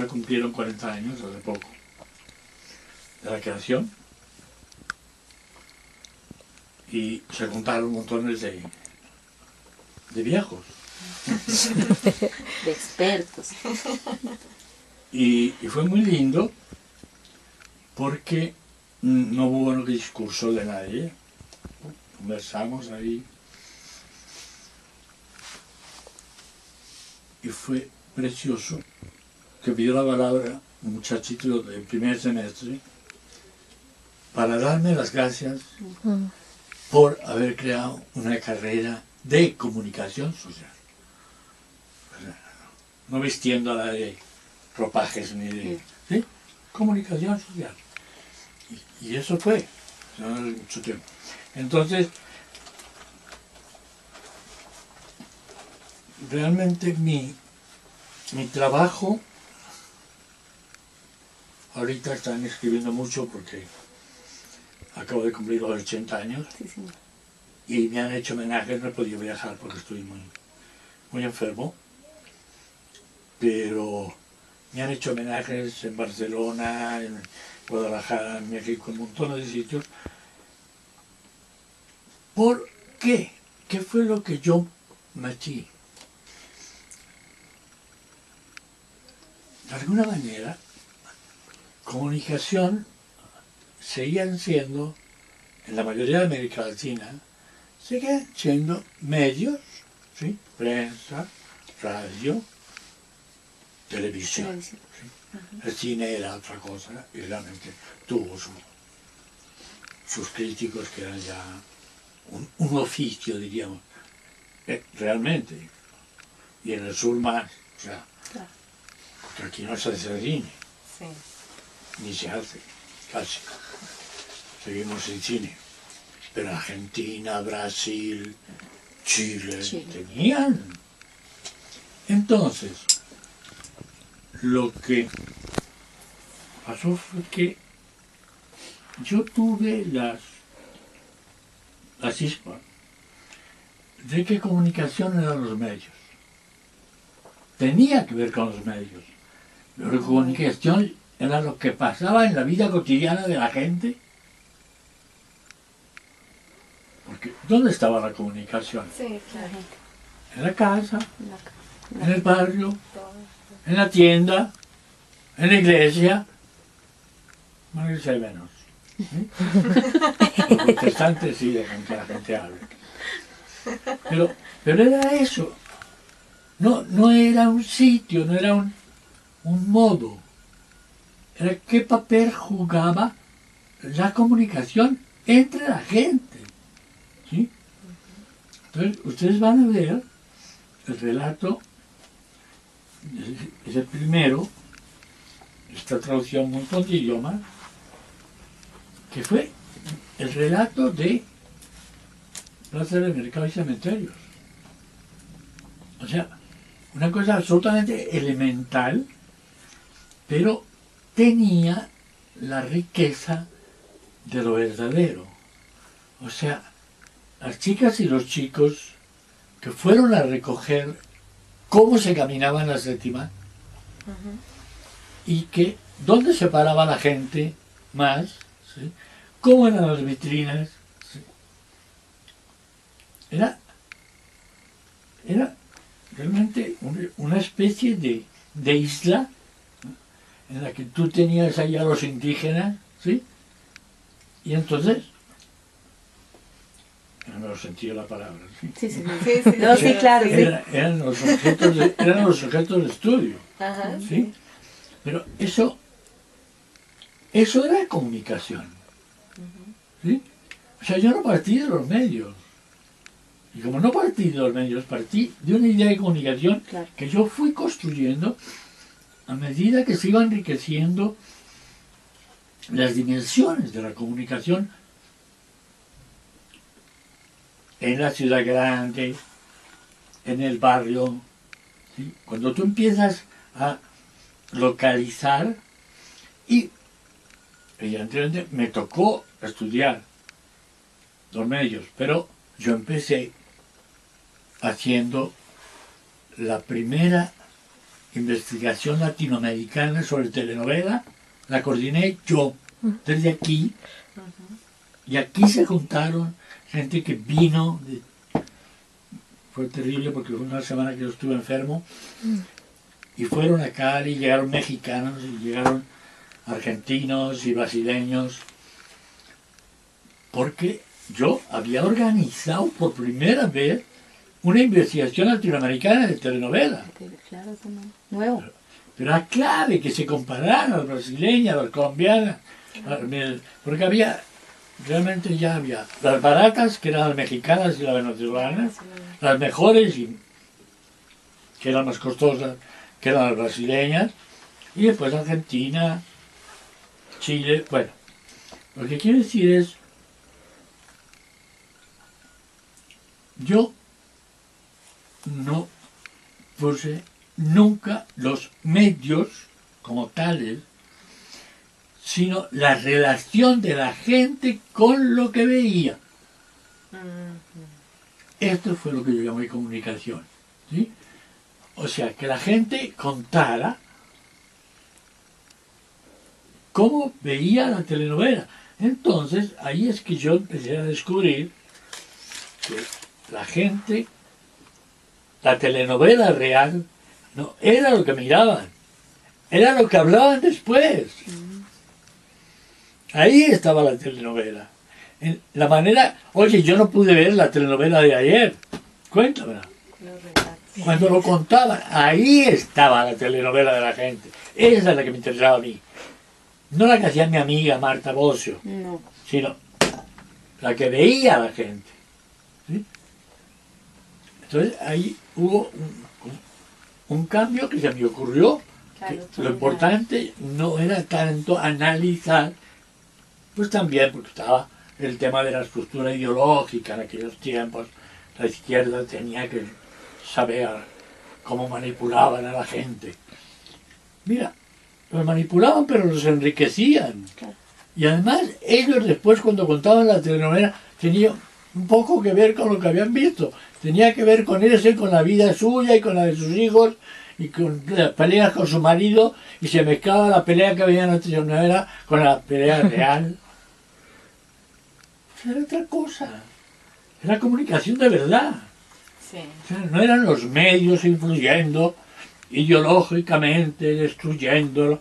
se cumplieron 40 años hace poco de la creación y se juntaron montones de viejos. De expertos. Y fue muy lindo porque no hubo un discurso de nadie. Conversamos ahí. Y fue precioso que pidió la palabra un muchachito del primer semestre para darme las gracias por haber creado una carrera de comunicación social. O sea, no vistiéndola de ropajes ni de... ¿sí? Comunicación social. Y eso fue, hace mucho tiempo. Entonces, realmente mi trabajo, ahorita están escribiendo mucho porque acabo de cumplir los 80 años. Sí, sí. Y me han hecho homenajes, no he podido viajar porque estoy muy enfermo, pero me han hecho homenajes en Barcelona, en Guadalajara, en México, en un montón de sitios. ¿Por qué? ¿Qué fue lo que yo metí? De alguna manera, comunicación seguían siendo, en la mayoría de América Latina, siguen siendo medios, ¿sí? Prensa, radio, televisión. ¿Sí? El cine era otra cosa y realmente tuvo sus críticos que eran ya un oficio, diríamos, realmente. Y en el sur más, o sea, Claro. porque aquí no se hace cine, Sí. ni se hace, casi. Seguimos sin cine. Pero Argentina, Brasil, Chile, tenían. Entonces, lo que pasó fue que yo tuve la chispa de que comunicación eran los medios. Tenía que ver con los medios. Pero comunicación era lo que pasaba en la vida cotidiana de la gente. Porque, ¿dónde estaba la comunicación? Sí, claro. En la casa, La- en el barrio, en la tienda, en la iglesia. Bueno, iglesia hay menos. ¿Sí? Los protestantes sí dejan que la gente hable. Pero era eso. No era un sitio, no era un modo. Era qué papel jugaba la comunicación entre la gente. ¿Sí? Entonces, ustedes van a ver el relato, es el primero, esta traducción un montón de idiomas, que fue el relato de Plaza del Mercado y Cementerios. O sea, una cosa absolutamente elemental, pero tenía la riqueza de lo verdadero. O sea, las chicas y los chicos que fueron a recoger cómo se caminaba en la séptima y que dónde se paraba la gente más, ¿sí? Cómo eran las vitrinas. ¿Sí? Era realmente una especie de isla, ¿no? En la que tú tenías allá a los indígenas, ¿sí? Y entonces, en el mejor sentido de la palabra, ¿sí? Sí, sí, sí. No, sí, claro, sí. Eran los objetos de estudio, Ajá, ¿sí? Pero eso era comunicación, ¿sí? O sea, yo no partí de los medios. Y como no partí de los medios, partí de una idea de comunicación Claro. que yo fui construyendo a medida que se iban enriqueciendo las dimensiones de la comunicación en la ciudad grande, en el barrio. ¿Sí? Cuando tú empiezas a localizar, y evidentemente me tocó estudiar los medios, pero yo empecé haciendo la primera investigación latinoamericana sobre telenovela, la coordiné yo, desde aquí, y aquí se juntaron gente que vino, fue terrible porque fue una semana que yo estuve enfermo, y fueron a Cali, llegaron mexicanos, y llegaron argentinos y brasileños, porque yo había organizado por primera vez una investigación latinoamericana de telenovela. Claro, nuevo. Pero era clave que se compararan las brasileñas, las colombianas, porque realmente ya había las baratas, que eran las mexicanas y las venezolanas, las mejores, que eran más costosas, que eran las brasileñas, y después Argentina, Chile. Bueno, lo que quiero decir es, yo no puse nunca los medios como tales, sino la relación de la gente con lo que veía. Esto fue lo que yo llamé comunicación, ¿sí? O sea, que la gente contara cómo veía la telenovela. Entonces, ahí es que yo empecé a descubrir que la gente, la telenovela real, no era lo que miraban, era lo que hablaban después. Ahí estaba la telenovela. En la manera, oye, yo no pude ver la telenovela de ayer, cuéntamela. Cuando lo contaban, ahí estaba la telenovela de la gente. Esa es la que me interesaba a mí. No la que hacía mi amiga Marta Bocio, sino la que veía a la gente. ¿Sí? Entonces ahí hubo un cambio que se me ocurrió. Claro, Lo importante no era tanto analizar, pues también porque estaba el tema de la estructura ideológica en aquellos tiempos. La izquierda tenía que saber cómo manipulaban a la gente. Mira, los manipulaban pero los enriquecían. Claro. Y además ellos después cuando contaban la telenovela tenía un poco que ver con lo que habían visto. Tenía que ver con eso y con la vida suya y con la de sus hijos y con las peleas con su marido, y se mezclaba la pelea que veía en la telenovela con la pelea real. Era otra cosa. Era comunicación de verdad. Sí. O sea, no eran los medios influyendo ideológicamente, destruyéndolo.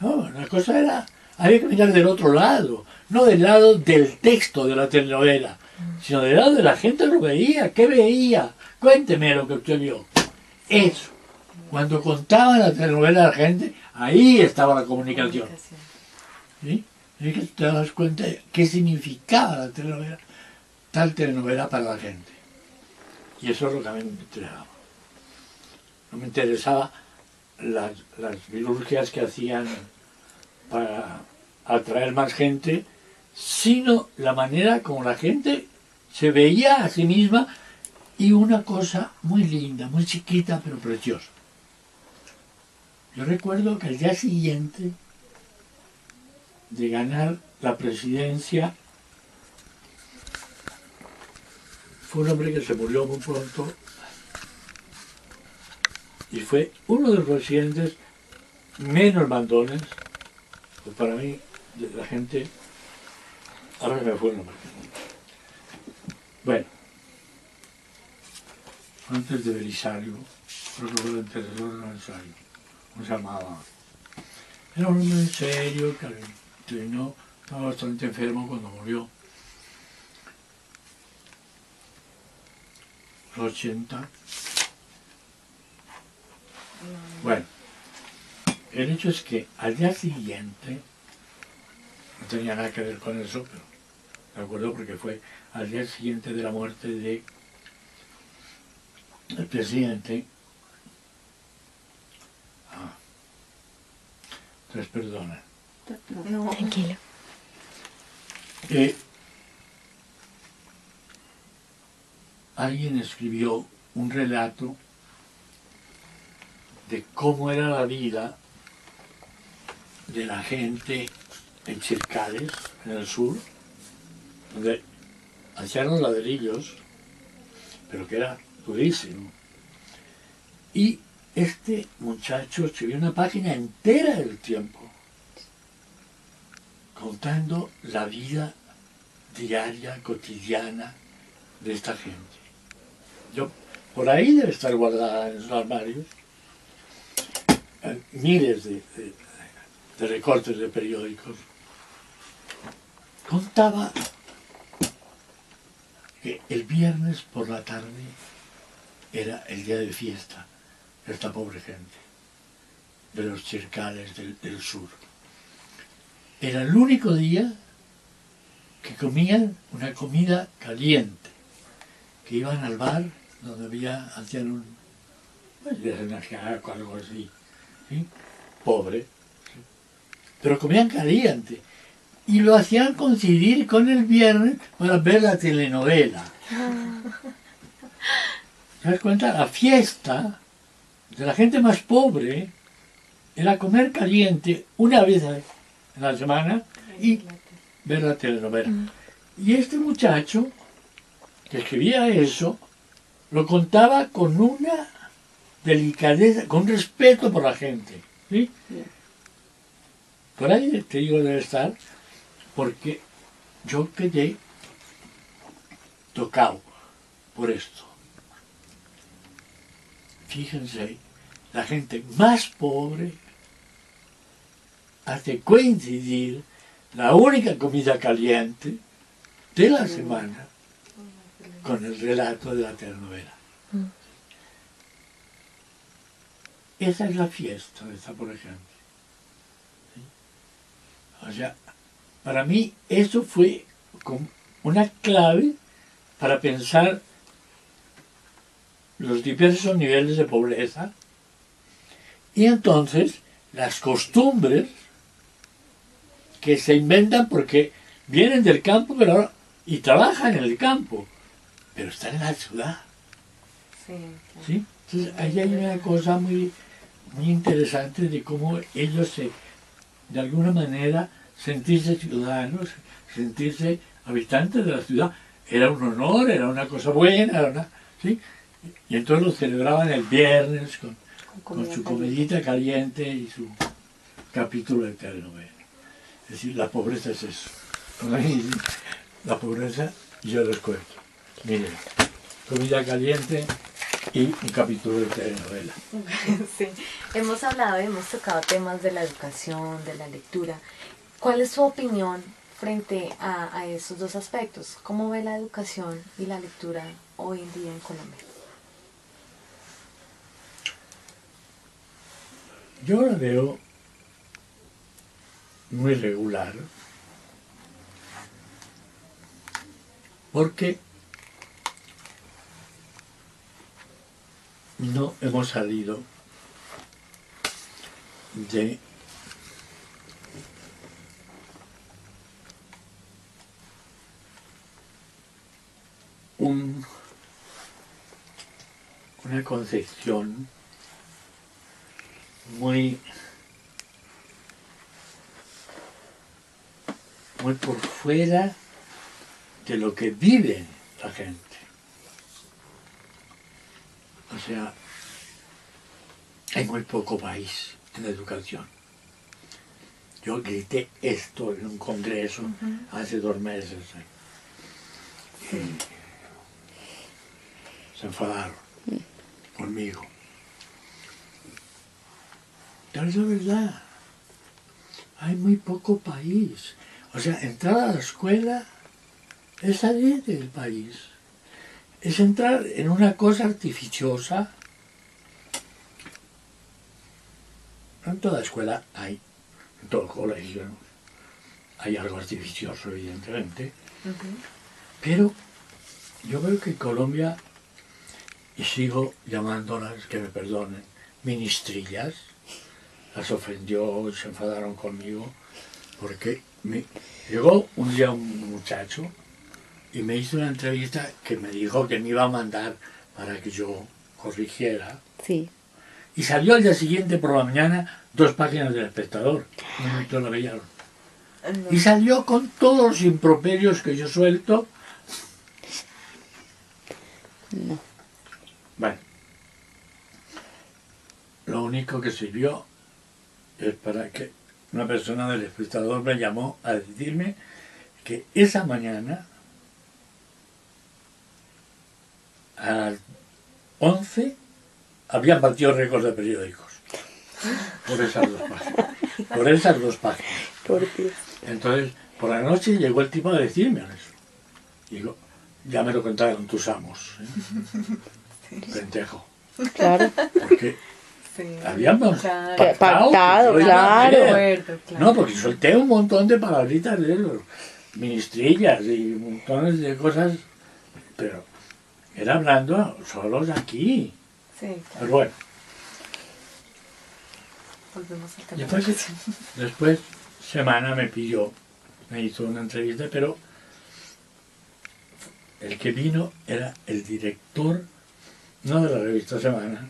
No, la cosa era, había que mirar del otro lado, no del lado del texto de la telenovela, sino del lado de la gente que lo veía. ¿Qué veía? Cuénteme lo que usted vio. Eso. Cuando contaban la telenovela a la gente, ahí estaba la comunicación. ¿Sí? Y que te das cuenta de qué significaba la telenovela, tal telenovela para la gente. Y eso es lo que a mí me interesaba. No me interesaba las virurgias que hacían para atraer más gente, sino la manera como la gente se veía a sí misma, y una cosa muy linda, muy chiquita pero preciosa. Yo recuerdo que al día siguiente de ganar la presidencia, fue un hombre que se murió muy pronto y fue uno de los presidentes menos mandones, pues para mí, de la gente, ahora se me fue el nombre. Bueno, antes de Belisario, creo que fue el antecesor de Belisario, ¿cómo se llamaba? Era un hombre serio, que terminó, estaba bastante enfermo cuando murió. Los 80. Bueno, el hecho es que al día siguiente, no tenía nada que ver con eso, pero me acuerdo porque fue al día siguiente de la muerte de el presidente. Entonces, perdona. No. Tranquilo. Alguien escribió un relato de cómo era la vida de la gente en Chircales, en el sur, donde hacían los ladrillos, pero que era durísimo. Y este muchacho escribió una página entera del Tiempo contando la vida diaria, cotidiana de esta gente. Yo, por ahí debe estar guardada en los armarios miles de recortes de periódicos. Contaba que el viernes por la tarde era el día de fiesta de esta pobre gente, de los chircales del sur. Era el único día que comían una comida caliente, que iban al bar donde hacían un ajiaco, algo así, ¿sí? Pobre, ¿sí? Pero comían caliente y lo hacían coincidir con el viernes para ver la telenovela. ¿Te das cuenta? La fiesta de la gente más pobre era comer caliente una vez en la semana y ver la telenovela. Y este muchacho que escribía eso lo contaba con una delicadeza, con respeto por la gente, ¿sí? Por ahí te digo debe estar, porque yo quedé tocado por esto. Fíjense, la gente más pobre hace coincidir la única comida caliente de la semana con el relato de la telenovela. Esa es la fiesta de esta pobre gente. ¿Sí? O sea, para mí eso fue como una clave para pensar los diversos niveles de pobreza y entonces las costumbres que se inventan porque vienen del campo pero ahora, y trabajan en el campo, pero están en la ciudad. Sí, claro. ¿Sí? Entonces ahí hay una cosa muy interesante de cómo ellos de alguna manera, sentirse ciudadanos, sentirse habitantes de la ciudad, era un honor, era una cosa buena, ¿sí? Y entonces lo celebraban el viernes con su comidita caliente y su capítulo de telenovela. Es decir, la pobreza es eso. La pobreza, yo les cuento. Miren, comida caliente y un capítulo de telenovela. Sí, hemos tocado temas de la educación, de la lectura. ¿Cuál es su opinión frente a esos dos aspectos? ¿Cómo ve la educación y la lectura hoy en día en Colombia? Yo la veo muy regular, porque no hemos salido de una concepción muy por fuera de lo que vive la gente. O sea, hay muy poco país en la educación. Yo grité esto en un congreso hace 2 meses. Se enfadaron conmigo. Pero es la verdad. Hay muy poco país. O sea, entrar a la escuela es salir del país. Es entrar en una cosa artificiosa. En toda escuela hay, en todo colegio, ¿no? Hay algo artificioso, evidentemente. Pero yo veo que en Colombia, y sigo llamándolas, que me perdonen, ministrillas, las ofendió, se enfadaron conmigo, porque llegó un día un muchacho y me hizo una entrevista que me dijo que me iba a mandar para que yo corrigiera. Sí. Y salió al día siguiente por la mañana 2 páginas del Espectador. No lo veían. Y salió con todos los improperios que yo suelto. No. Bueno. lo único que sirvió es para que una persona del espectador me llamó a decirme que esa mañana a las 11 habían batido récords de periódicos por esas dos páginas. Por esas dos páginas. Por Dios. Entonces, por la noche llegó el tipo a decirme eso. Digo, ya me lo contaron tus amos, pendejo. Claro. Porque Sí. habíamos Claro. Pactado, que yo iba a claro. hacer. Acuerdo, claro. No, porque solté un montón de palabritas de esos, ministrillas y montones de cosas, pero era hablando solos aquí. Sí, claro. Pero bueno, Volvemos al tema. después Semana me hizo una entrevista, pero el que vino era el director, no de la revista Semana,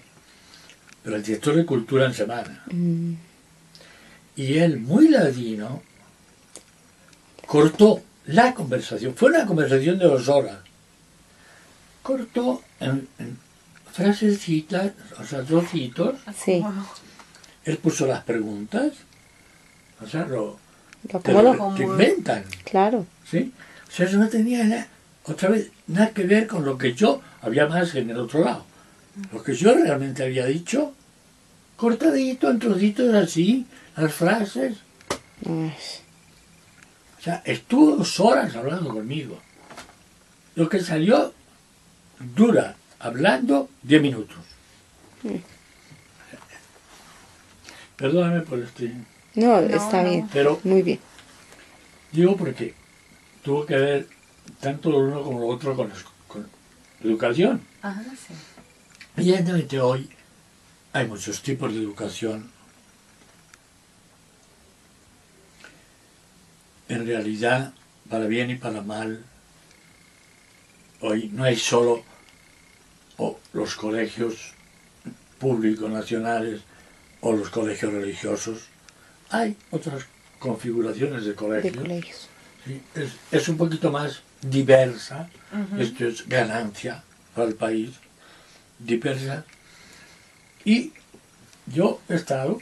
pero el director de Cultura en Semana. Mm. Y él, muy ladino, cortó la conversación. Fue una conversación de 2 horas. Cortó en frasecitas, o sea, trocitos. Sí. Wow. Él puso las preguntas. O sea, Lo te acomodo. inventan. Claro. ¿Sí? O sea, eso no tenía otra vez nada que ver con lo que yo había más en el otro lado. Lo que yo realmente había dicho, cortadito, en trocitos así, las frases. Ay, O sea, estuvo 2 horas hablando conmigo. Lo que salió dura hablando 10 minutos. Perdóname por este. no, No, está no. bien. Pero Muy bien. digo porque tuvo que ver tanto lo uno como lo otro con educación. Ajá, sí. Evidentemente hoy hay muchos tipos de educación. En realidad, para bien y para mal, hoy no hay solo los colegios públicos nacionales o los colegios religiosos. Hay otras configuraciones de De colegios. colegios. ¿Sí? Es un poquito más diversa. Ujú. Esto es ganancia para el país. Diversa. Y yo he estado,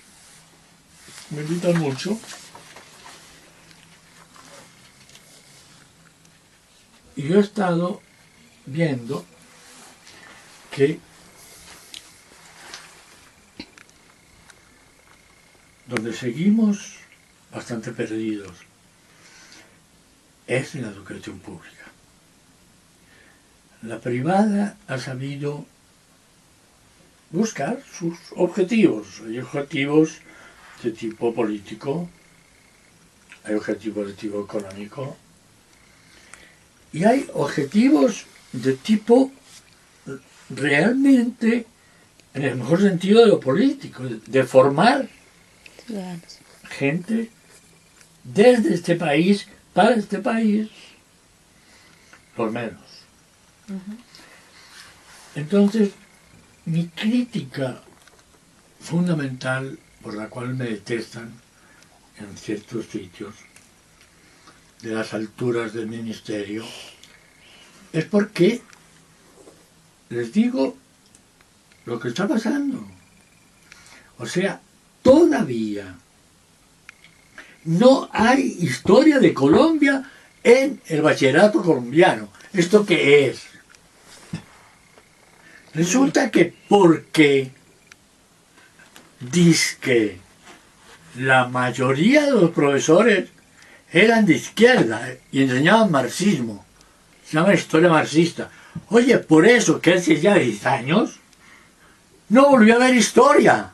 me invitan mucho, y yo he estado viendo que donde seguimos bastante perdidos es en la educación pública. La privada ha sabido buscar sus objetivos. Hay objetivos de tipo político, hay objetivos de tipo económico y hay objetivos de tipo realmente, en el mejor sentido de lo político, de formar Ciudadanos. gente desde este país, para este país, por menos. Entonces, mi crítica fundamental, por la cual me detestan en ciertos sitios, de las alturas del ministerio, es porque les digo lo que está pasando. O sea, todavía no hay historia de Colombia en el bachillerato colombiano. ¿Esto qué es? Resulta que porque dizque la mayoría de los profesores eran de izquierda y enseñaban marxismo, se llama historia marxista. Oye, por eso que hace ya 10 años no volvió a haber historia.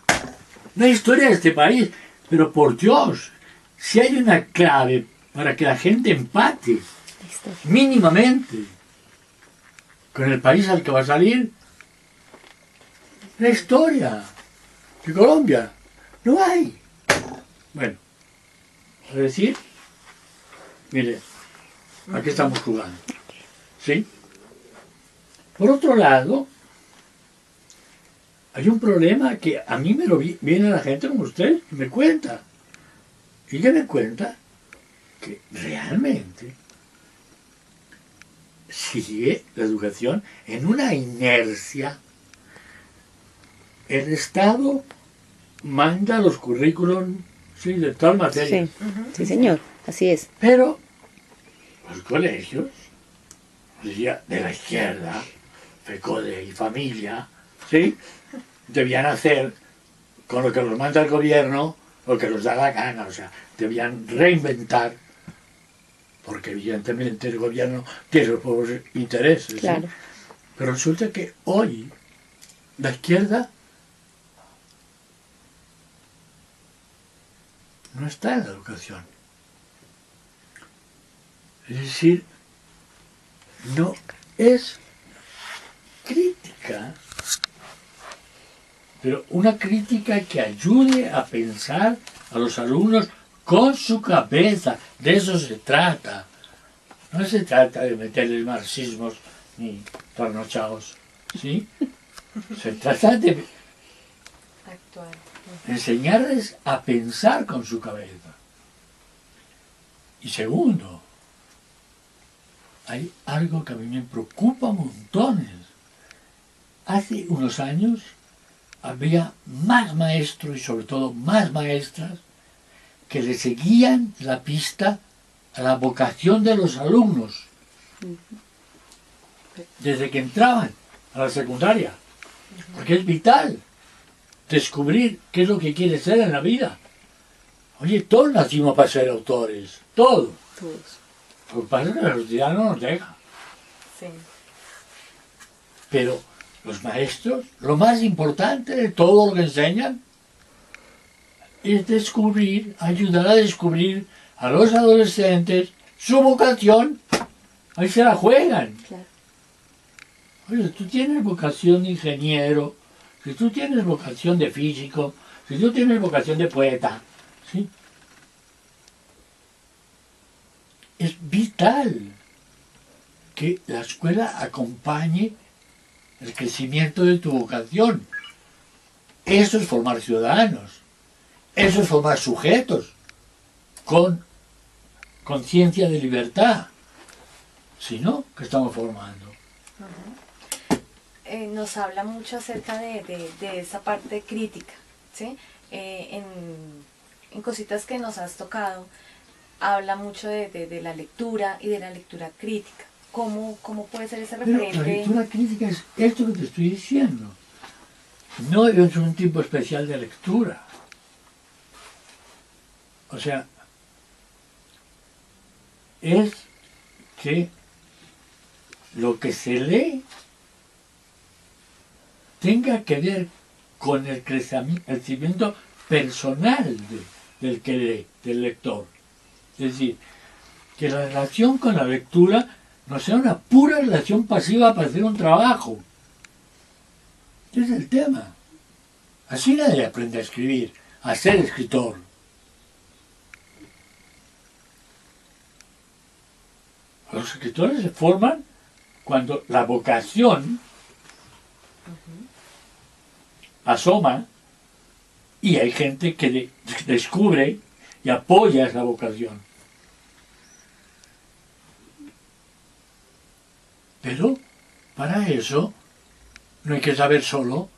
No hay historia de este país. Pero por Dios, si hay una clave para que la gente empate Listo. mínimamente con el país al que va a salir, la historia de Colombia no hay. Bueno, es decir, mire, aquí estamos jugando. ¿Sí? Por otro lado, hay un problema que a mí me lo viene la gente como usted, y me cuenta. Y ella me cuenta que realmente sigue la educación en una inercia. El Estado manda los currículum, sí, de tal materia. Sí, sí, señor, así es. Pero los colegios, decía, de la izquierda, FECODE y familia, ¿sí? Debían hacer con lo que los manda el gobierno lo que les da la gana, o sea, debían reinventar, porque evidentemente el gobierno tiene sus propios intereses, ¿sí? Claro. Pero resulta que hoy la izquierda no está en la educación. Es decir, no es crítica, pero una crítica que ayude a pensar a los alumnos con su cabeza. De eso se trata. No se trata de meterles marxismos ni trasnochados, ¿sí? Se trata de Actual. enseñarles a pensar con su cabeza. Y segundo, hay algo que a mí me preocupa montones. Hace unos años había más maestros y sobre todo más maestras que le seguían la pista a la vocación de los alumnos desde que entraban a la secundaria, porque es vital descubrir qué es lo que quiere ser en la vida. Oye, todos nacimos para ser autores, todos. Todos. Lo que pasa es que la sociedad no nos deja. Sí. Pero los maestros, lo más importante de todo lo que enseñan es descubrir, ayudar a descubrir a los adolescentes su vocación. Ahí se la juegan. Claro. Oye, tú tienes vocación de ingeniero, si tú tienes vocación de físico, si tú tienes vocación de poeta, ¿sí? Es vital que la escuela acompañe el crecimiento de tu vocación. Eso es formar ciudadanos, eso es formar sujetos con conciencia de libertad. Si no, ¿qué estamos formando? Nos habla mucho acerca de esa parte crítica, ¿sí? En cositas que nos has tocado, habla mucho de la lectura y de la lectura crítica. ¿Cómo puede ser ese Pero referente? la lectura crítica es esto que te estoy diciendo. No es un tipo especial de lectura. O sea, es que lo que se lee tenga que ver con el crecimiento personal del que lee, del lector. Es decir, que la relación con la lectura no sea una pura relación pasiva para hacer un trabajo. Ese es el tema. Así nadie aprende a escribir, a ser escritor. Los escritores se forman cuando la vocación asoma y hay gente que descubre y apoya esa vocación. Pero para eso no hay que saber solo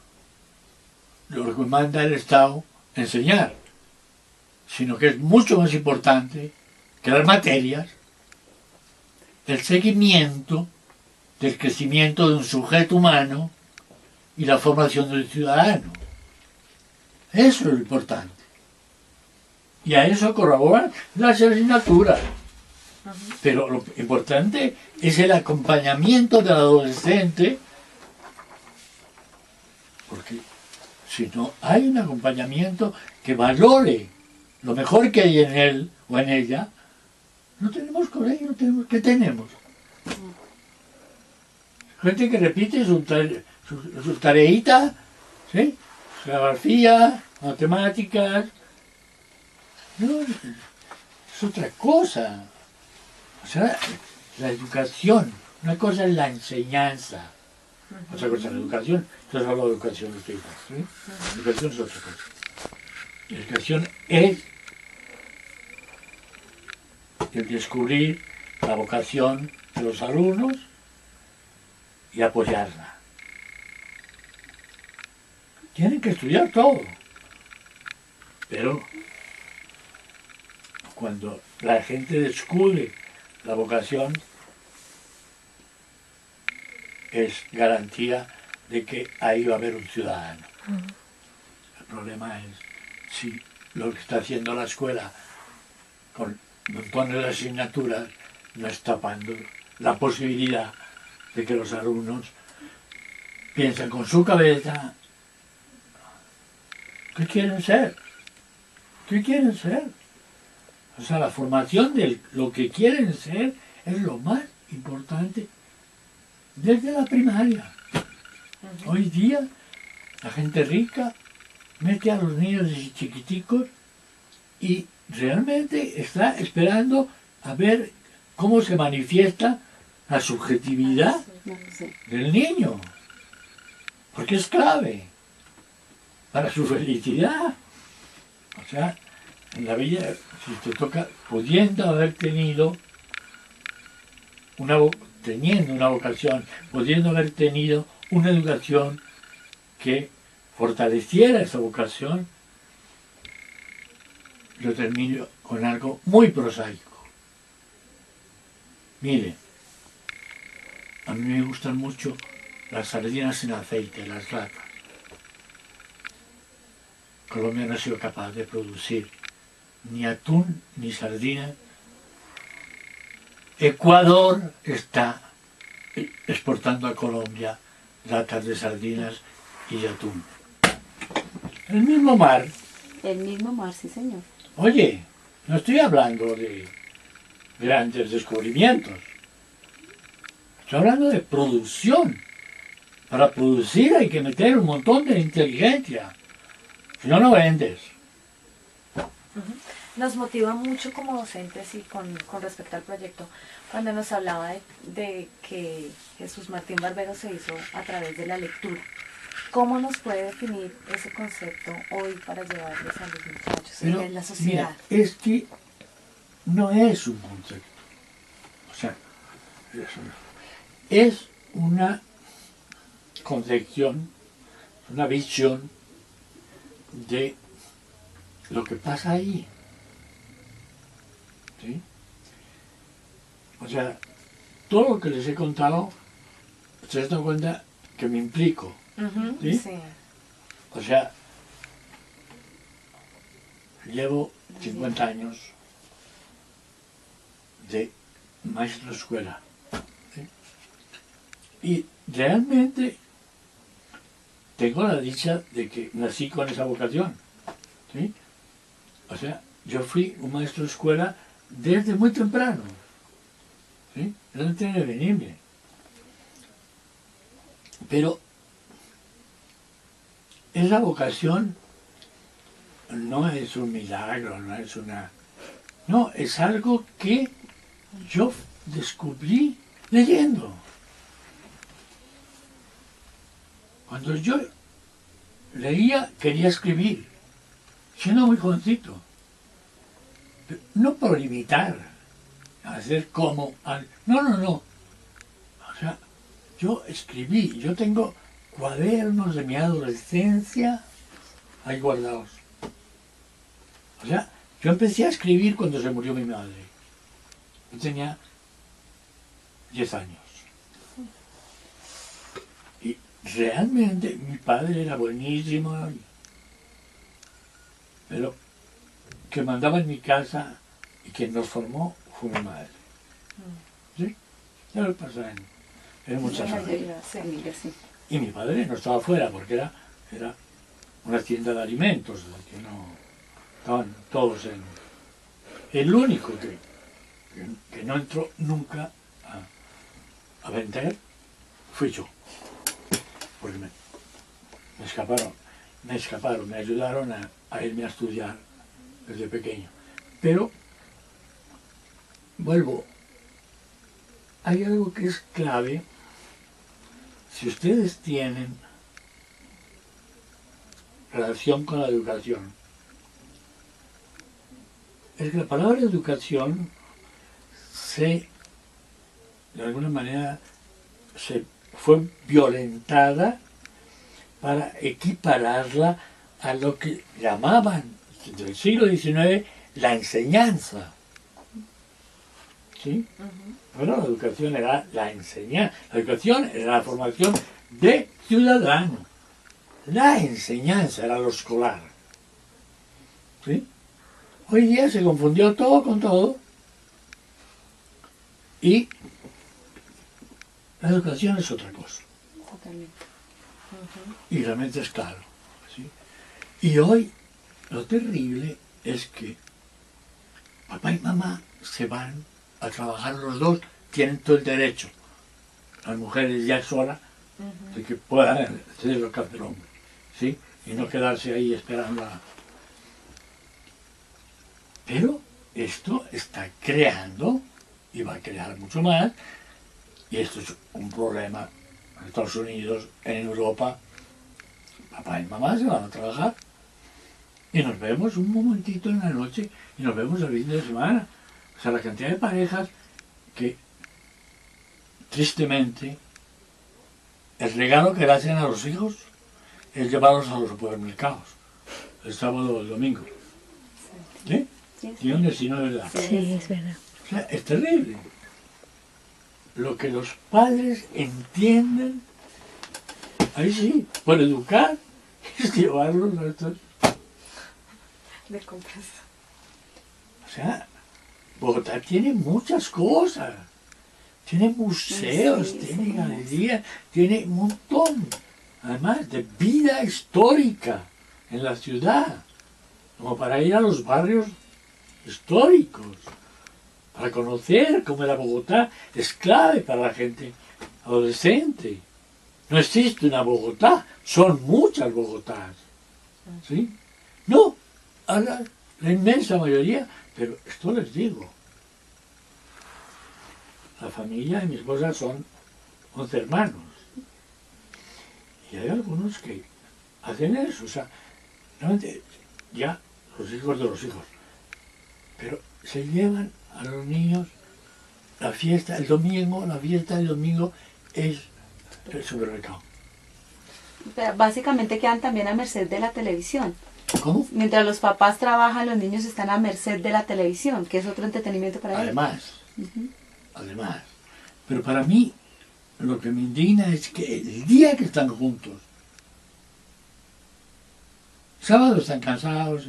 lo que manda el Estado enseñar, sino que es mucho más importante que las materias el seguimiento del crecimiento de un sujeto humano y la formación del ciudadano. Eso es lo importante. Y a eso colaboran las asignaturas. Pero lo importante es el acompañamiento del adolescente, porque si no hay un acompañamiento que valore lo mejor que hay en él o en ella, no tenemos colegio, no tenemos, ¿qué tenemos? Gente que repite sus tareitas, ¿sí? Geografía, matemáticas. No, es otra cosa. O sea, la educación, una cosa es la enseñanza, otra cosa es la educación. Entonces hablo de educación, ¿sí? Educación es otra cosa. La educación es el descubrir la vocación de los alumnos y apoyarla. Tienen que estudiar todo. Pero cuando la gente descubre la vocación, es garantía de que ahí va a haber un ciudadano. El problema es si lo que está haciendo la escuela con montones de asignaturas no está tapando la posibilidad de que los alumnos piensen con su cabeza ¿qué quieren ser? ¿Qué quieren ser? O sea, la formación de lo que quieren ser es lo más importante desde la primaria. Hoy día la gente rica mete a los niños desde chiquiticos y realmente está esperando a ver cómo se manifiesta la subjetividad del niño, porque es clave para su felicidad. O sea, en la vida, si te toca, pudiendo haber teniendo una vocación, pudiendo haber tenido una educación que fortaleciera esa vocación, yo termino con algo muy prosaico. Mire, a mí me gustan mucho las sardinas en aceite, las latas. Colombia no ha sido capaz de producir ni atún ni sardinas. Ecuador está exportando a Colombia latas de sardinas y de atún. El mismo mar. El mismo mar, sí, señor. Oye, no estoy hablando de grandes descubrimientos. Estoy hablando de producción. Para producir hay que meter un montón de inteligencia. Si no, no vendes. Nos motiva mucho como docentes y con respecto al proyecto, cuando nos hablaba de que Jesús Martín Barbero se hizo a través de la lectura. ¿Cómo nos puede definir ese concepto hoy para llevarles a los muchachos Pero, en la sociedad? Mira, es que no es un concepto. O sea, es una concepción, una visión de lo que pasa ahí. ¿Sí? O sea, todo lo que les he contado, se dan cuenta que me implico. ¿Sí? Sí. O sea, llevo 50 años de maestro de escuela. ¿Sí? Y realmente tengo la dicha de que nací con esa vocación. ¿Sí? O sea, yo fui un maestro de escuela desde muy temprano. ¿Sí? Era irrevenible. Pero esa vocación no es un milagro, no es una... No, es algo que yo descubrí leyendo. Cuando yo leía, quería escribir, siendo muy jovencito. Pero no por imitar, hacer como... No, no, no. O sea, yo escribí, yo tengo cuadernos de mi adolescencia ahí guardados. O sea, yo empecé a escribir cuando se murió mi madre. Yo tenía 10 años. Y realmente mi padre era buenísimo, pero que mandaba en mi casa y quien nos formó fue mi madre. ¿Sí? Ya lo pasa en muchas familias. Sí. Y mi padre no estaba fuera porque era una tienda de alimentos, que no estaban todos en... El único que no entró nunca a vender fui yo, porque me escaparon, me ayudaron a irme a estudiar desde pequeño. Pero, vuelvo, hay algo que es clave. Si ustedes tienen relación con la educación, es que la palabra educación de alguna manera, se fue violentada para equipararla a lo que llamaban, del siglo XIX la enseñanza. ¿Sí? Bueno, la educación era la enseñanza. La educación era la formación de ciudadano. La enseñanza era lo escolar. ¿Sí? Hoy día se confundió todo con todo. Y la educación es otra cosa. Totalmente. Y realmente es claro. ¿Sí? Y hoy lo terrible es que papá y mamá se van a trabajar los dos, tienen todo el derecho. Las mujeres ya es hora de que puedan hacer lo que hace el hombre. ¿Sí? Y no quedarse ahí esperando a... Pero esto está creando, y va a crear mucho más, y esto es un problema en Estados Unidos, en Europa. Papá y mamá se van a trabajar y nos vemos un momentito en la noche y nos vemos el fin de semana. O sea, la cantidad de parejas que, tristemente, el regalo que le hacen a los hijos es llevarlos a los supermercados el sábado o el domingo. ¿Sí? Sí, ¿Y dónde si no es verdad? Sí, es verdad. O sea, es terrible. Lo que los padres entienden, ahí sí, por educar, es llevarlos a estos. De compras. O sea, Bogotá tiene muchas cosas. Tiene museos, Sí, tiene sí. galerías, tiene un montón. Además de vida histórica en la ciudad. Como para ir a los barrios históricos. Para conocer cómo era Bogotá. Es clave para la gente adolescente. No existe una Bogotá, son muchas Bogotás. ¿Sí? No, ahora la inmensa mayoría, pero esto les digo. La familia de mi esposa son 11 hermanos. Y hay algunos que hacen eso, o sea, realmente ya los hijos de los hijos. Pero se llevan a los niños la fiesta, el domingo, la fiesta del domingo es el supermercado. Pero básicamente quedan también a merced de la televisión. ¿Cómo? Mientras los papás trabajan, los niños están a merced de la televisión, que es otro entretenimiento para ellos. Además, además. Pero para mí, lo que me indigna es que el día que están juntos, sábado están cansados,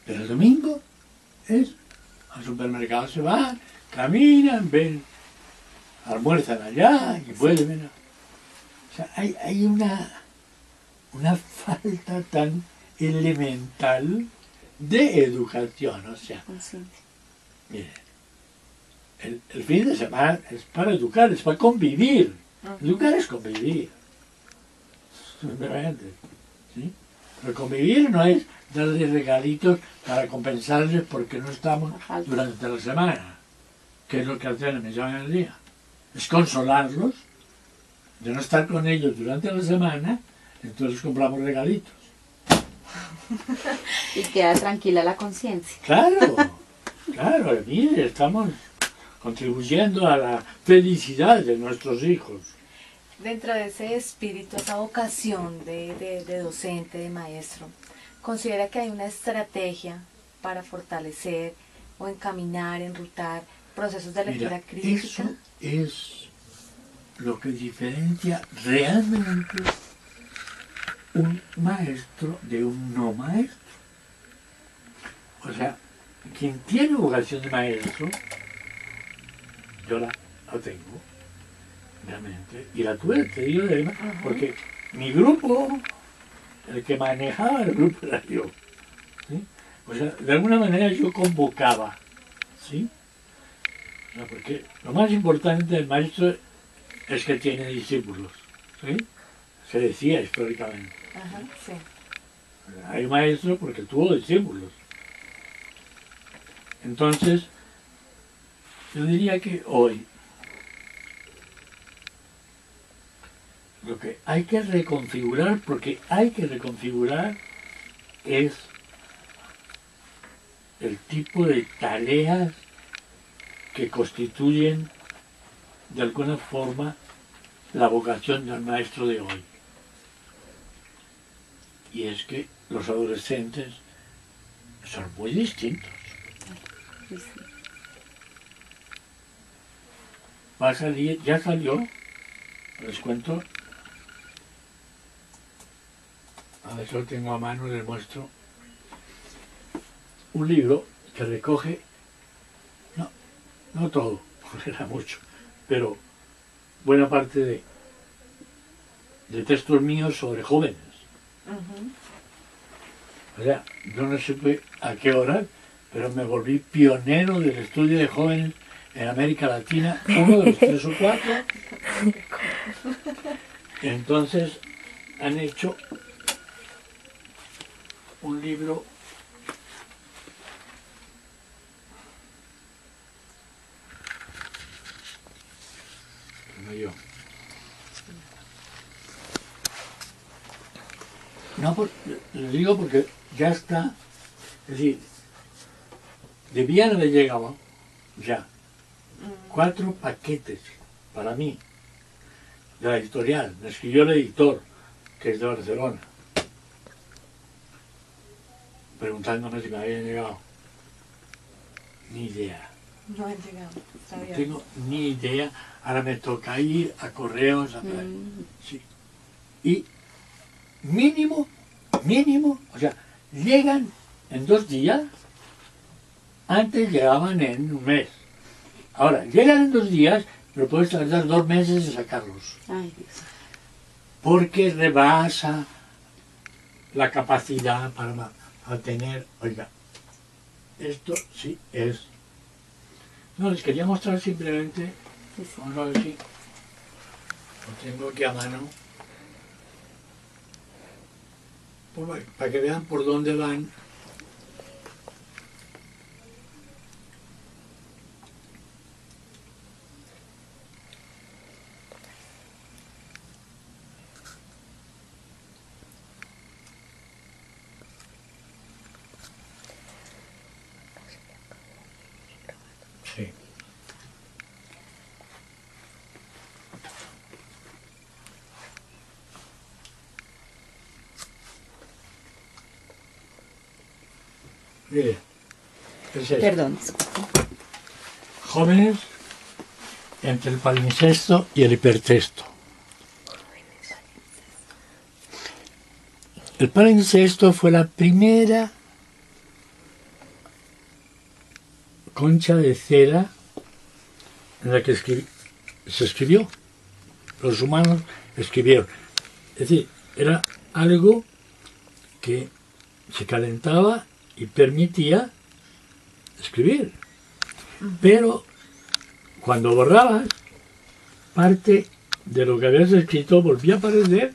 pero el domingo es al supermercado se van, caminan, ven, almuerzan allá y vuelven. O sea, hay una falta tan elemental de educación. O sea, Consciente. miren, el fin de semana es para educar, es para convivir. Educar es convivir. Simplemente. ¿Sí? Pero convivir no es darles regalitos para compensarles porque no estamos durante la semana, que es lo que hacen en mi el día. Es consolarlos de no estar con ellos durante la semana, entonces compramos regalitos. Y queda tranquila la conciencia. Claro, claro, mire, estamos contribuyendo a la felicidad de nuestros hijos. Dentro de ese espíritu, esa vocación de docente, de maestro, ¿considera que hay una estrategia para fortalecer o encaminar, enrutar procesos de lectura Mira, crítica? eso es lo que diferencia realmente un maestro de un no maestro. O sea, quien tiene vocación de maestro, yo la tengo, realmente, y la tuve, te digo, porque mi grupo, el que manejaba el grupo era yo. ¿Sí? O sea, de alguna manera yo convocaba, ¿sí? O sea, porque lo más importante del maestro es que tiene discípulos, ¿sí? Se decía históricamente. Ajá, sí. Hay maestro porque tuvo discípulos. Entonces, yo diría que hoy lo que hay que reconfigurar, porque hay que reconfigurar, es el tipo de tareas que constituyen de alguna forma la vocación del maestro de hoy. Y es que los adolescentes son muy distintos. Sí, sí. Va a salir, ya salió, les cuento. A ver si lo tengo a mano, les muestro. Un libro que recoge, no todo, porque era mucho, pero buena parte de textos míos sobre jóvenes. O sea, yo no supe a qué hora, pero me volví pionero del estudio de jóvenes en América Latina, uno de los 3 o 4. Entonces han hecho un libro yo. No, les digo porque ya está, es decir, debían haber llegado ya 4 paquetes para mí de la editorial. Me escribió el editor, que es de Barcelona, preguntándome si me habían llegado. Ni idea. No han llegado. No tengo ni idea. Ahora me toca ir a correos. Sí. Y mínimo, o sea, llegan en 2 días. Antes llegaban en un mes. Ahora, llegan en 2 días, pero puedes tardar 2 meses en sacarlos. Ay, Dios. Porque rebasa la capacidad para tener, oiga, esto sí es. No, les quería mostrar simplemente, Sí, sí. vamos a ver si lo tengo aquí a mano, para que vean por dónde van. Sí. Mire, ¿qué es esto? Perdón. Jóvenes entre el palimpsesto y el hipertexto. El palimpsesto fue la primera concha de cera en la que se escribió. Los humanos escribieron. Es decir, era algo que se calentaba y permitía escribir. Pero cuando borrabas, parte de lo que habías escrito volvía a aparecer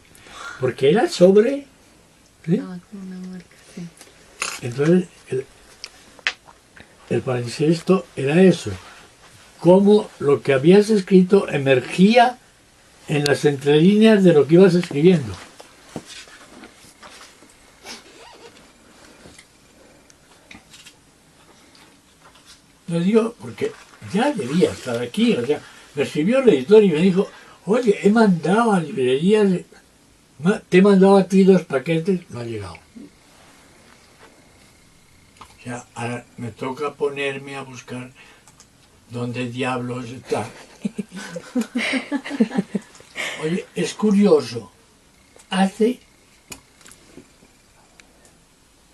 porque era sobre. ¿Sí? Entonces, el palimpsesto era eso, cómo lo que habías escrito emergía en las entrelíneas de lo que ibas escribiendo. Lo digo porque ya debía estar aquí, o sea, me escribió el editor y me dijo, oye, he mandado a librerías, te he mandado a ti 2 paquetes, no ha llegado. O sea, ahora me toca ponerme a buscar dónde diablos está. Oye, es curioso, hace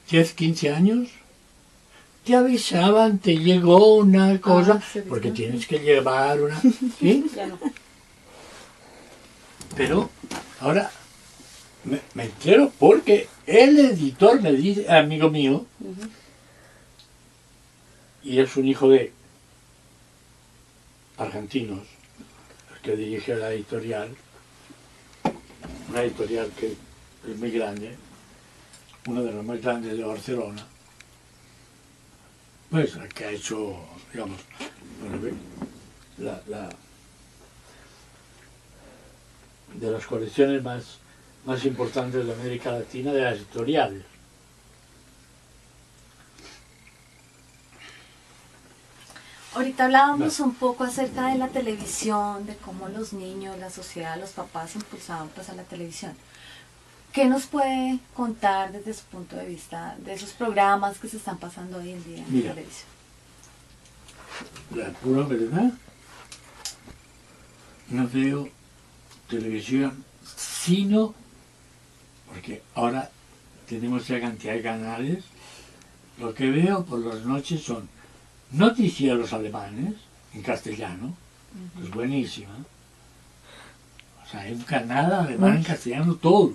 10, 15 años te avisaban, te llegó una cosa, sí, porque sí. tienes que llevar una... ¿Sí? Ya no. Pero ahora me entero porque el editor me dice, amigo mío, y es un hijo de argentinos, el que dirige la editorial, una editorial que es muy grande, una de las más grandes de Barcelona, pues la que ha hecho, digamos, bueno, de las colecciones más importantes de América Latina, de las editoriales. Ahorita hablábamos un poco acerca de la televisión, de cómo los niños, la sociedad, los papás impulsaban pues a la televisión. ¿Qué nos puede contar desde su punto de vista de esos programas que se están pasando hoy en día en Mira. televisión? La pura verdad, no veo televisión, sino porque ahora tenemos ya cantidad de canales. Lo que veo por las noches son noticieros alemanes en castellano, que es buenísima. O sea, hay un canal alemán en castellano todo.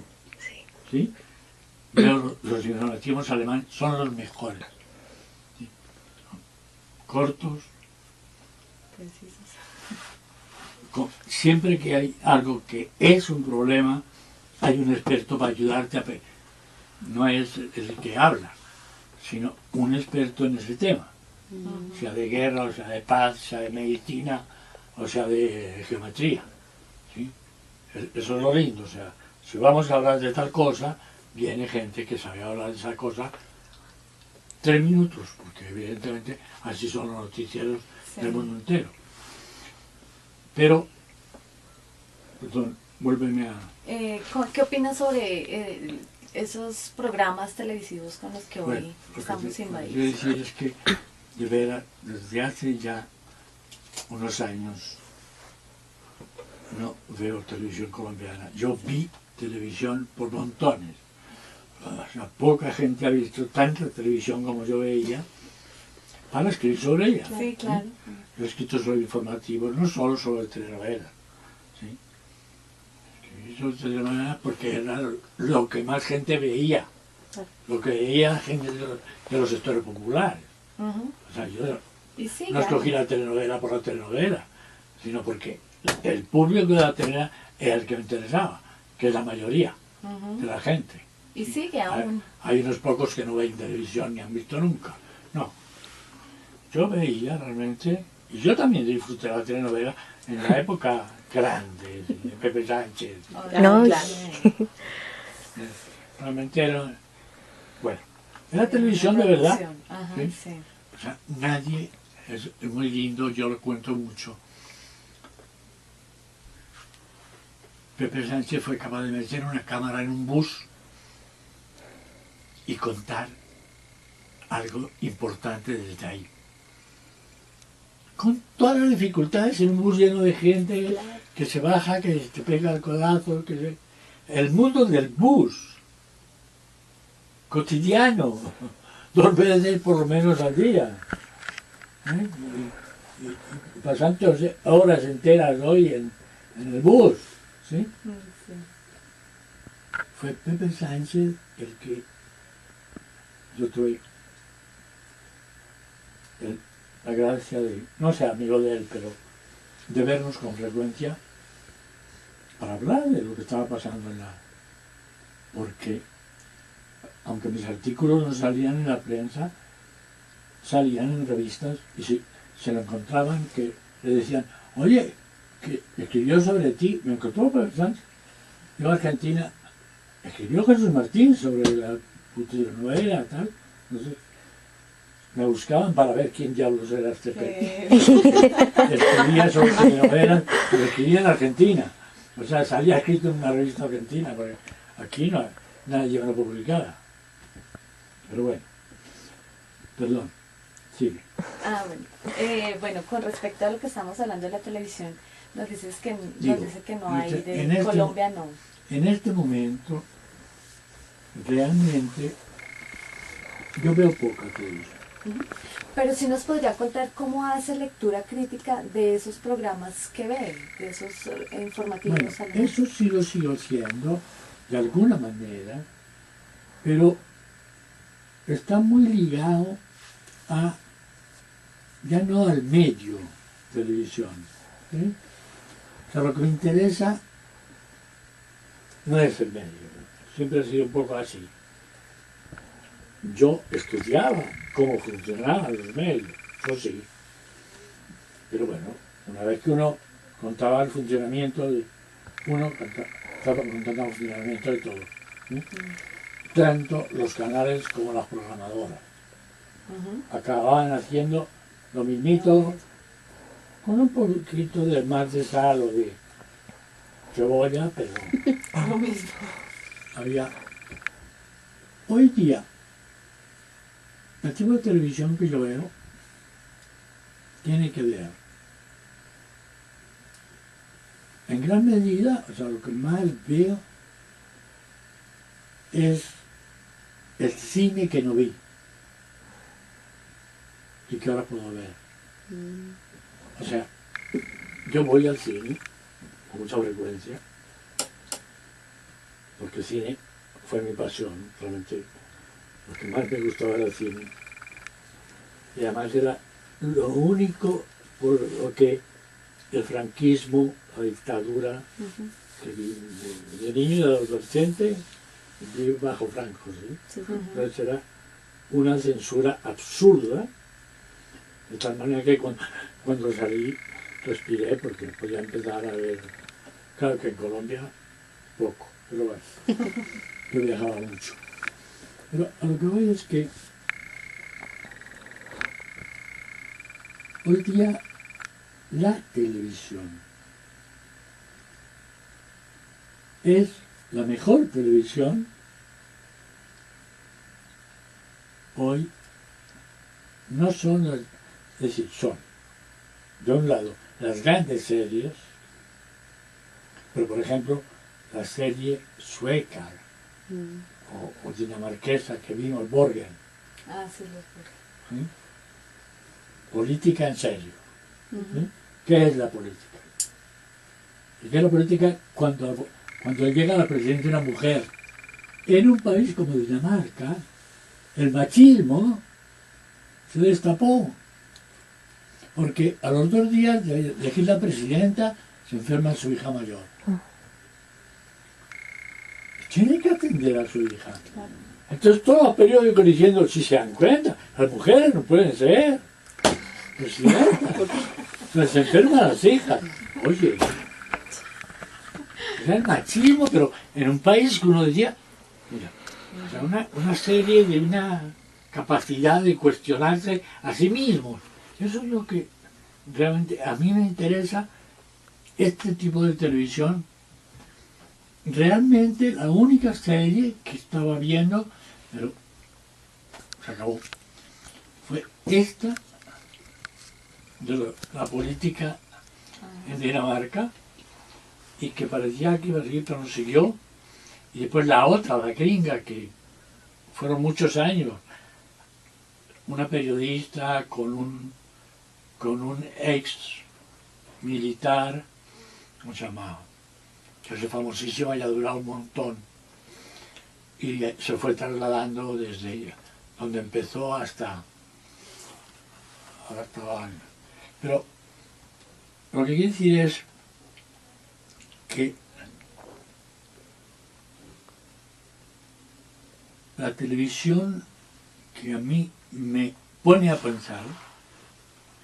¿Sí? Veo los informativos alemanes, son los mejores. ¿Sí? Son cortos. Precisos. Siempre que hay algo que es un problema, hay un experto para ayudarte a... No es el que habla, sino un experto en ese tema. Sea de guerra, o sea de paz, sea de medicina, o sea de geometría. ¿Sí? Eso es lo lindo. O sea, si vamos a hablar de tal cosa, viene gente que sabe hablar de esa cosa 3 minutos, porque evidentemente así son los noticieros del mundo entero. Pero, perdón, vuélveme a... ¿Qué opinas sobre esos programas televisivos con los que hoy Bueno, lo que estamos quiero invadidos? decir es que, de veras, desde hace ya unos años no veo televisión colombiana. Yo vi televisión por montones. O sea, poca gente ha visto tanta televisión como yo veía para escribir sobre ella. Sí, claro. Yo he escrito sobre informativos, no solo sobre telenovelas. ¿Sí? Escribí sobre telenovelas porque era lo que más gente veía. Lo que veía gente de los sectores populares. Ujú. O sea, yo Y sí, no escogí la telenovela por la telenovela, sino porque el público de la telenovela era el que me interesaba, que es la mayoría de la gente. Y sigue aún. Hay unos pocos que no ven televisión ni han visto nunca. No. Yo veía realmente, y yo también disfruté de la telenovela en la época grande, de Pepe Sánchez. No, Claro. Realmente era, bueno, era televisión de verdad. Ajá, ¿Sí? sí. O sea, nadie, es muy lindo, yo lo cuento mucho. Pepe Sánchez fue capaz de meter una cámara en un bus y contar algo importante desde ahí. Con todas las dificultades en un bus lleno de gente que se baja, que te pega el codazo, el mundo del bus, cotidiano, 2 veces por lo menos al día. ¿Eh? Y pasando horas enteras hoy en el bus. ¿Sí? Fue Pepe Sánchez el que yo tuve la gracia de, no sé, amigo de él, pero de vernos con frecuencia para hablar de lo que estaba pasando en la... Porque, aunque mis artículos no salían en la prensa, salían en revistas y se lo encontraban, que le decían, oye, que escribió sobre ti, me encontró Pepe Sánchez, yo a Argentina, escribió Jesús Martín sobre la telenovela, tal, entonces me buscaban para ver quién diablos era este Pepe. Escribía sobre telenovelas, pero escribía en Argentina, o sea, salía escrito en una revista argentina, porque aquí no, nadie lleva una publicada. Pero bueno, perdón, sigue. Bueno, con respecto a lo que estamos hablando de la televisión, nos dices que, Digo, nos dice que no hay en de este- Colombia, no. En este momento, realmente, yo veo poca televisión. Pero sí nos podría contar cómo hace lectura crítica de esos programas que ve, de esos informativos. Bueno, alemanes. eso sí lo sigo haciendo, de alguna manera, pero está muy ligado a, ya no al medio televisión. ¿Sí? O sea, lo que me interesa no es el medio, siempre ha sido un poco así. Yo estudiaba cómo funcionaban los medios, eso sí. Pero bueno, una vez que uno contaba el funcionamiento de... Uno estaba contando el funcionamiento de todo. ¿Sí? Tanto los canales como las programadoras. Acababan haciendo lo mismito con un poquito de más de sal o de cebolla, pero Lo mismo. había... Hoy día, el tipo de televisión que yo veo tiene que ver, en gran medida, o sea, lo que más veo es el cine que no vi y que ahora puedo ver. O sea, yo voy al cine con mucha frecuencia, porque el cine fue mi pasión, realmente lo que más me gustaba era el cine. Y además era lo único por lo que el franquismo, la dictadura, que vi de niño y de adolescente, vi bajo Franco, ¿sí? Sí. Entonces era una censura absurda, de tal manera que cuando salí respiré porque podía empezar a ver, claro que en Colombia poco, pero bueno, yo viajaba mucho. Pero a lo que voy es que hoy día la televisión es la mejor televisión hoy. No son las, es decir, son de un lado las grandes series, pero por ejemplo la serie sueca o dinamarquesa que vimos, Borgen, Ah, sí, lo ¿sí? Política en serio. ¿Sí? ¿Qué es la política? ¿Y qué es la política cuando llega a la presidencia una mujer? En un país como Dinamarca, el machismo se destapó, porque a los 2 días de elegir la presidenta se enferma su hija mayor. Tiene que atender a su hija. Entonces todos los periódicos diciendo, si se dan cuenta, las mujeres no pueden ser presidentas, les enferman las hijas. Oye, era el machismo, pero en un país que uno decía, mira, o sea, una serie de una capacidad de cuestionarse a sí mismos. Eso es lo que realmente a mí me interesa, este tipo de televisión. Realmente la única serie que estaba viendo, pero se acabó, fue esta de la política en Dinamarca, y que parecía que iba a seguir, pero no siguió. Y después la otra, la gringa, que fueron muchos años, una periodista con un ex militar, ¿cómo se llamaba? Que es famosísima y ha durado un montón. Y se fue trasladando desde donde empezó hasta ahora. Pero lo que quiero decir es que la televisión que a mí me pone a pensar,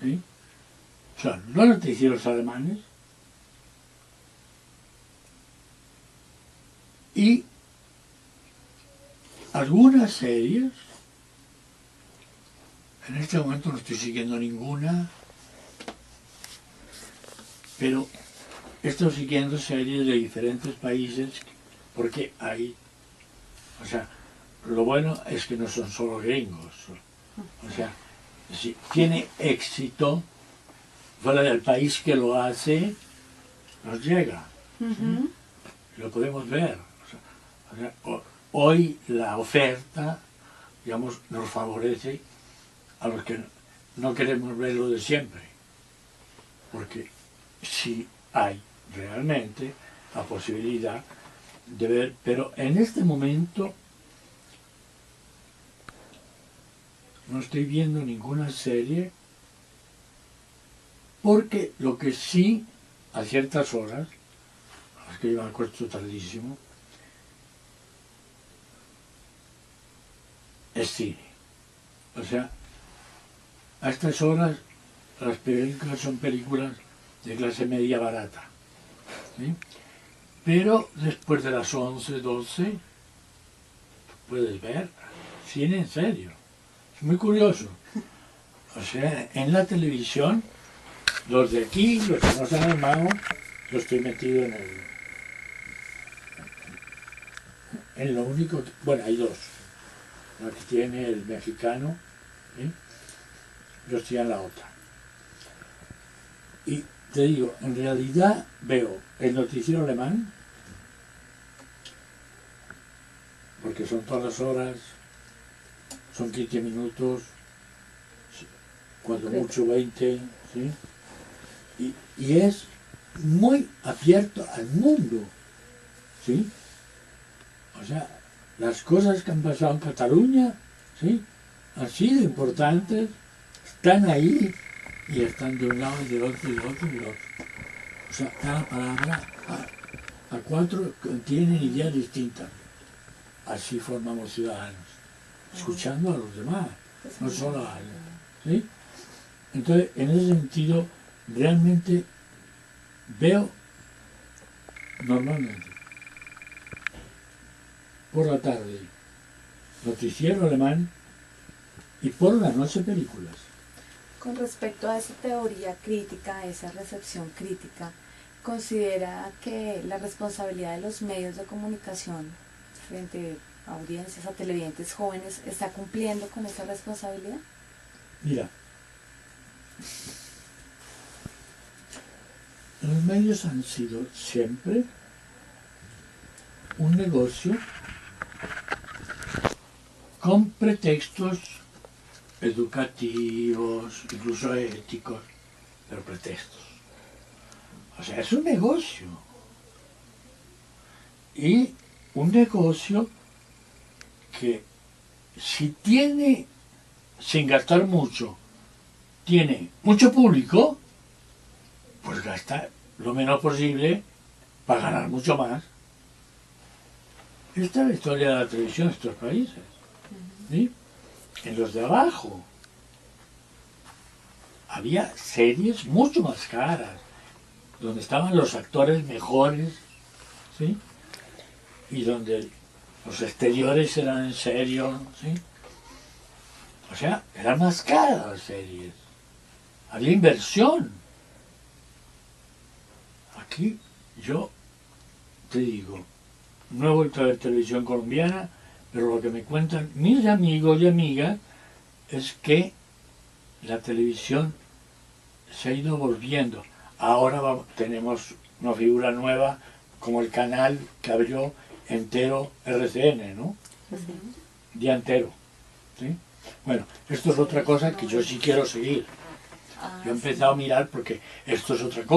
¿sí?, son los noticieros alemanes y algunas series. En este momento no estoy siguiendo ninguna, pero estoy siguiendo series de diferentes países porque hay, o sea, lo bueno es que no son solo gringos, o sea, si tiene éxito fuera del país que lo hace, nos llega, ¿sí? Lo podemos ver. O sea, hoy la oferta, digamos, nos favorece a los que no queremos ver lo de siempre, porque sí hay realmente la posibilidad de ver, pero en este momento no estoy viendo ninguna serie, porque lo que sí, a ciertas horas, es que yo me acuesto tardísimo, es cine. O sea, a estas horas las películas son películas de clase media barata, ¿sí? Pero después de las 11, 12, puedes ver cine en serio. Es muy curioso. O sea, en la televisión, los de aquí, los que no se han armado, yo estoy metido en lo único que, bueno, hay dos. La que tiene el mexicano, ¿sí? Yo estoy en la otra. Y te digo, en realidad veo el noticiero alemán, porque son todas las horas, son 15 minutos, cuando mucho 20, ¿sí? Y es muy abierto al mundo, ¿sí? O sea, las cosas que han pasado en Cataluña, ¿sí? Han sido importantes, están ahí y están de un lado y del otro y del otro y del otro. O sea, cada palabra a cuatro tienen ideas distintas. Así formamos ciudadanos, escuchando a los demás, no solo a ellos, ¿sí? Entonces, en ese sentido, realmente veo normalmente por la tarde noticiero alemán y por la noche películas. Con respecto a esa teoría crítica, a esa recepción crítica, ¿considera que la responsabilidad de los medios de comunicación frente a audiencias, a televidentes jóvenes, está cumpliendo con esa responsabilidad? Mira, los medios han sido siempre un negocio con pretextos educativos, incluso éticos, pero pretextos. O sea, es un negocio. Y un negocio que si tiene, sin gastar mucho, tiene mucho público, pues gasta lo menos posible para ganar mucho más. Esta es la historia de la televisión en estos países, ¿sí? En los de abajo había series mucho más caras, donde estaban los actores mejores, ¿sí? Y donde los exteriores eran en serio, ¿sí? O sea, eran más caras las series. Había inversión. Aquí yo te digo, no he vuelto a ver televisión colombiana, pero lo que me cuentan mis amigos y amigas es que la televisión se ha ido volviendo. Ahora tenemos una figura nueva como el canal que abrió entero RCN, ¿no? Día entero, ¿sí? Bueno, esto es otra cosa que yo sí quiero seguir. Yo he empezado a mirar porque esto es otra cosa.